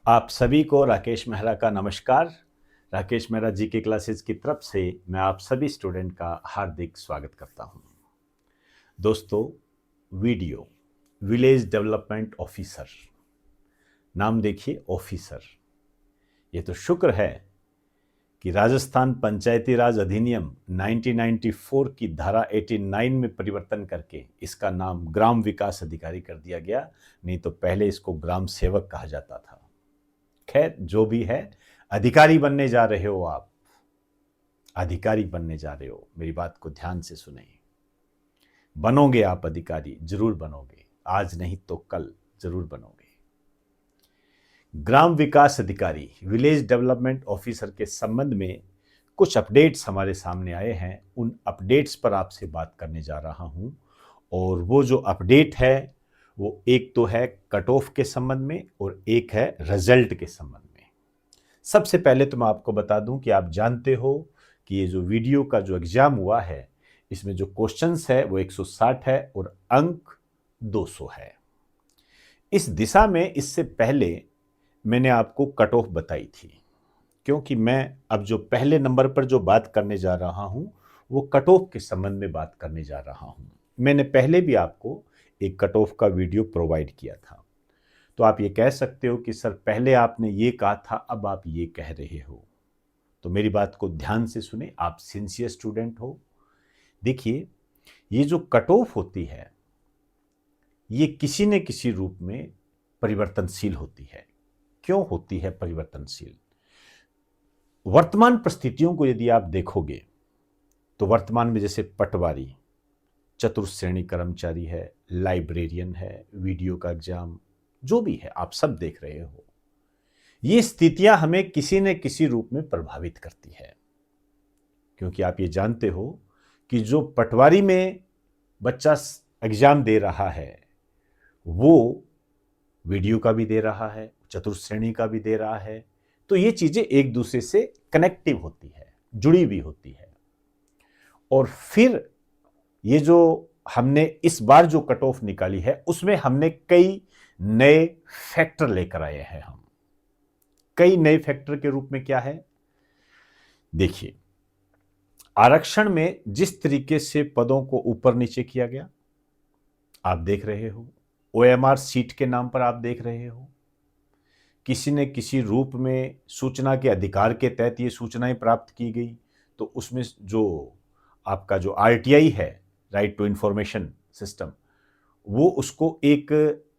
आप सभी को राकेश मेहरा का नमस्कार। राकेश मेहरा जी के क्लासेस की तरफ से मैं आप सभी स्टूडेंट का हार्दिक स्वागत करता हूं। दोस्तों, वीडियो विलेज डेवलपमेंट ऑफिसर, नाम देखिए ऑफिसर। ये तो शुक्र है कि राजस्थान पंचायती राज अधिनियम 1994 की धारा 89 में परिवर्तन करके इसका नाम ग्राम विकास अधिकारी कर दिया गया, नहीं तो पहले इसको ग्राम सेवक कहा जाता था। खैर, जो भी है, अधिकारी बनने जा रहे हो आप, अधिकारी बनने जा रहे हो, मेरी बात को ध्यान से सुने। बनोगे आप अधिकारी, जरूर बनोगे, आज नहीं तो कल जरूर बनोगे। ग्राम विकास अधिकारी, विलेज डेवलपमेंट ऑफिसर के संबंध में कुछ अपडेट्स हमारे सामने आए हैं। उन अपडेट्स पर आपसे बात करने जा रहा हूं। और वो जो अपडेट है वो एक तो है कट ऑफ के संबंध में और एक है रिजल्ट के संबंध में। सबसे पहले तो मैं आपको बता दूं कि आप जानते हो कि ये जो वीडियो का जो एग्जाम हुआ है, इसमें जो क्वेश्चंस है वो 160 है और अंक 200 है। इस दिशा में इससे पहले मैंने आपको कट ऑफ बताई थी, क्योंकि मैं अब जो पहले नंबर पर जो बात करने जा रहा हूं वो कट ऑफ के संबंध में बात करने जा रहा हूं। मैंने पहले भी आपको एक कट ऑफ का वीडियो प्रोवाइड किया था। तो आप ये कह सकते हो कि सर पहले आपने ये कहा था, अब आप ये कह रहे हो। तो मेरी बात को ध्यान से सुने, आप सिंसियर स्टूडेंट हो। देखिए, ये जो कट ऑफ होती है ये किसी न किसी रूप में परिवर्तनशील होती है। क्यों होती है परिवर्तनशील? वर्तमान परिस्थितियों को यदि आप देखोगे तो वर्तमान में जैसे पटवारी, चतुर्थ श्रेणी कर्मचारी है, लाइब्रेरियन है, वीडियो का एग्जाम, जो भी है आप सब देख रहे हो, ये स्थितियां हमें किसी न किसी रूप में प्रभावित करती है। क्योंकि आप ये जानते हो कि जो पटवारी में बच्चा एग्जाम दे रहा है वो वीडियो का भी दे रहा है, चतुर्थ श्रेणी का भी दे रहा है। तो ये चीजें एक दूसरे से कनेक्टिव होती है, जुड़ी हुई होती है। और फिर ये जो हमने इस बार जो कट ऑफ निकाली है उसमें हमने कई नए फैक्टर लेकर आए हैं। हम कई नए फैक्टर के रूप में क्या है, देखिए, आरक्षण में जिस तरीके से पदों को ऊपर नीचे किया गया आप देख रहे हो, ओएमआर सीट के नाम पर आप देख रहे हो, किसी न किसी रूप में सूचना के अधिकार के तहत ये सूचनाएं प्राप्त की गई, तो उसमें जो आपका जो आरटीआई है, राइट टू इंफॉर्मेशन सिस्टम, वो उसको एक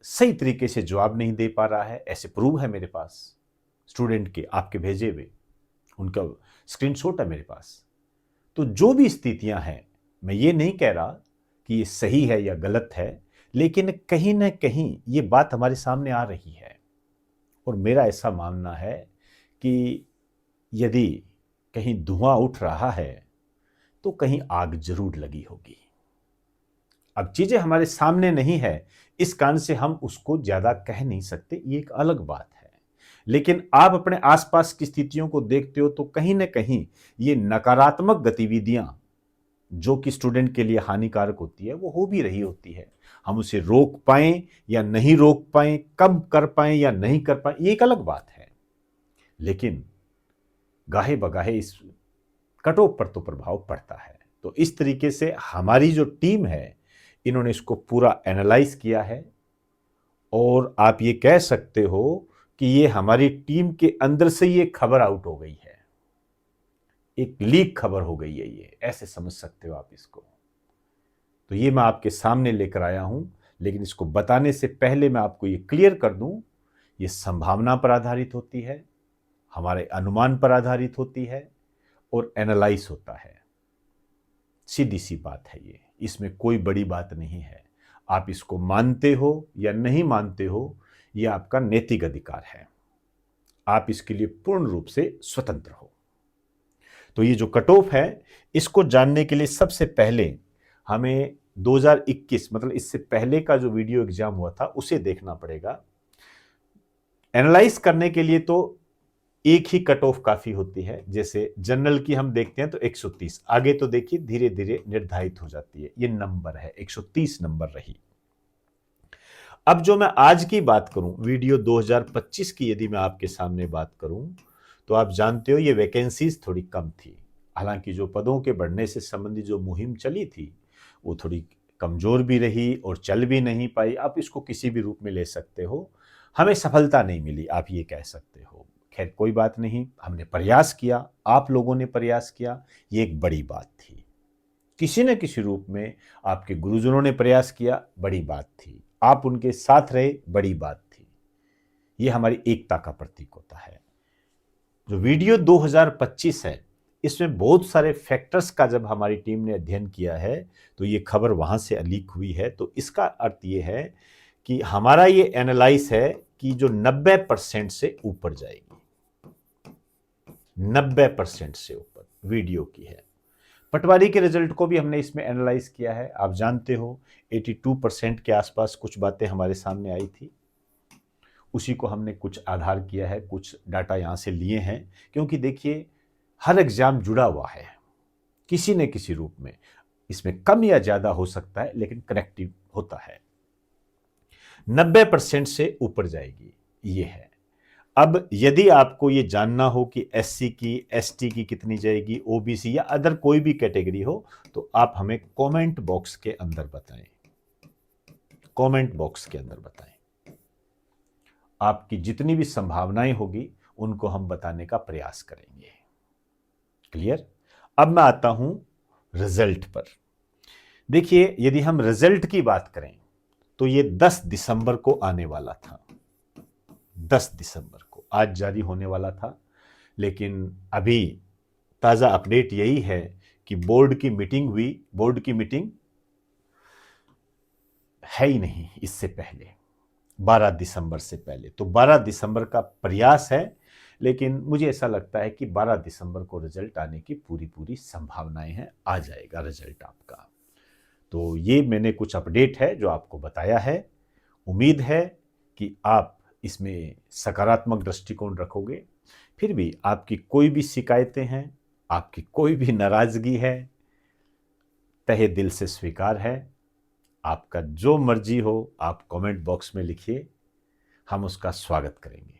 सही तरीके से जवाब नहीं दे पा रहा है। ऐसे प्रूव है मेरे पास, स्टूडेंट के आपके भेजे हुए उनका स्क्रीनशॉट है मेरे पास। तो जो भी स्थितियां हैं, मैं ये नहीं कह रहा कि ये सही है या गलत है, लेकिन कहीं ना कहीं ये बात हमारे सामने आ रही है। और मेरा ऐसा मानना है कि यदि कहीं धुआं उठ रहा है तो कहीं आग जरूर लगी होगी। अब चीजें हमारे सामने नहीं है, इस कारण से हम उसको ज्यादा कह नहीं सकते, ये एक अलग बात है। लेकिन आप अपने आसपास की स्थितियों को देखते हो तो कहीं ना कहीं ये नकारात्मक गतिविधियां जो कि स्टूडेंट के लिए हानिकारक होती है वो हो भी रही होती है। हम उसे रोक पाएं या नहीं रोक पाएं, कम कर पाएं या नहीं कर पाएं, ये एक अलग बात है। लेकिन गाहे बगाहे इस कटऑफ पर तो प्रभाव पड़ता है। तो इस तरीके से हमारी जो टीम है इन्होंने इसको पूरा एनालाइज किया है। और आप ये कह सकते हो कि ये हमारी टीम के अंदर से ये खबर आउट हो गई है, एक लीक खबर हो गई है, ये ऐसे समझ सकते हो आप इसको। तो ये मैं आपके सामने लेकर आया हूं, लेकिन इसको बताने से पहले मैं आपको ये क्लियर कर दूं, ये संभावना पर आधारित होती है, हमारे अनुमान पर आधारित होती है और एनालाइज होता है। सीधी सी बात है ये, इसमें कोई बड़ी बात नहीं है। आप इसको मानते हो या नहीं मानते हो, यह आपका नैतिक अधिकार है, आप इसके लिए पूर्ण रूप से स्वतंत्र हो। तो ये जो कट ऑफ है इसको जानने के लिए सबसे पहले हमें 2021 मतलब इससे पहले का जो वीडियो एग्जाम हुआ था उसे देखना पड़ेगा। एनालाइज करने के लिए तो एक ही कट ऑफ काफी होती है। जैसे जनरल की हम देखते हैं तो 130, आगे तो देखिए धीरे धीरे निर्धारित हो जाती है। ये नंबर है, 130 नंबर रही। अब जो मैं आज की बात करूं, वीडियो 2025 की यदि मैं आपके सामने बात करूं, तो आप जानते हो ये वैकेंसीज थोड़ी कम थी। हालांकि जो पदों के बढ़ने से संबंधित जो मुहिम चली थी वो थोड़ी कमजोर भी रही और चल भी नहीं पाई। आप इसको किसी भी रूप में ले सकते हो। हमें सफलता नहीं मिली, आप ये कह सकते हो। खैर कोई बात नहीं, हमने प्रयास किया, आप लोगों ने प्रयास किया, ये एक बड़ी बात थी। किसी न किसी रूप में आपके गुरुजनों ने प्रयास किया, बड़ी बात थी। आप उनके साथ रहे, बड़ी बात थी। ये हमारी एकता का प्रतीक होता है। जो वीडियो 2025 है, इसमें बहुत सारे फैक्टर्स का जब हमारी टीम ने अध्ययन किया है तो ये खबर वहां से लीक हुई है। तो इसका अर्थ ये है कि हमारा ये एनालाइज है कि जो 90% से ऊपर जाएगी, 90% से ऊपर वीडियो की है। पटवारी के रिजल्ट को भी हमने इसमें एनालाइज किया है। आप जानते हो 82% के आसपास कुछ बातें हमारे सामने आई थी। उसी को हमने कुछ आधार किया है, कुछ डाटा यहाँ से लिए हैं, क्योंकि देखिए हर एग्जाम जुड़ा हुआ है किसी न किसी रूप में। इसमें कम या ज़्यादा हो सकता है, लेकिन कनेक्टिव होता है। 90% से ऊपर जाएगी, ये है। अब यदि आपको ये जानना हो कि एससी की, एसटी की कितनी जाएगी, ओबीसी या अदर कोई भी कैटेगरी हो, तो आप हमें कमेंट बॉक्स के अंदर बताएं। कमेंट बॉक्स के अंदर बताएं। आपकी जितनी भी संभावनाएं होगी उनको हम बताने का प्रयास करेंगे। क्लियर? अब मैं आता हूं रिजल्ट पर। देखिए, यदि हम रिजल्ट की बात करें तो ये 10 दिसंबर को आने वाला था। 10 दिसंबर को आज जारी होने वाला था, लेकिन अभी ताज़ा अपडेट यही है कि बोर्ड की मीटिंग हुई। बोर्ड की मीटिंग है ही नहीं इससे पहले, 12 दिसंबर से पहले। तो 12 दिसंबर का प्रयास है, लेकिन मुझे ऐसा लगता है कि 12 दिसंबर को रिजल्ट आने की पूरी पूरी संभावनाएं हैं, आ जाएगा रिजल्ट आपका। तो ये मैंने कुछ अपडेट है जो आपको बताया है। उम्मीद है कि आप इसमें सकारात्मक दृष्टिकोण रखोगे। फिर भी आपकी कोई भी शिकायतें हैं, आपकी कोई भी नाराजगी है, तहे दिल से स्वीकार है। आपका जो मर्जी हो आप कमेंट बॉक्स में लिखिए, हम उसका स्वागत करेंगे।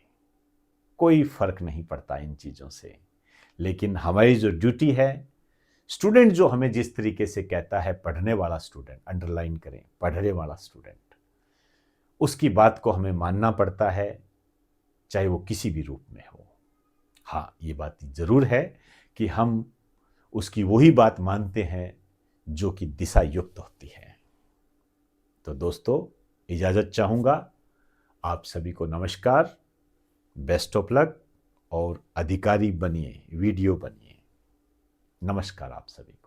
कोई फर्क नहीं पड़ता इन चीज़ों से। लेकिन हमारी जो ड्यूटी है, स्टूडेंट जो हमें जिस तरीके से कहता है, पढ़ने वाला स्टूडेंट, अंडरलाइन करें, पढ़ने वाला स्टूडेंट, उसकी बात को हमें मानना पड़ता है, चाहे वो किसी भी रूप में हो। हाँ, ये बात जरूर है कि हम उसकी वही बात मानते हैं जो कि दिशा युक्त होती है। तो दोस्तों, इजाज़त चाहूँगा। आप सभी को नमस्कार, बेस्ट ऑफ लक, और अधिकारी बनिए, वीडियो बनिए। नमस्कार आप सभी को।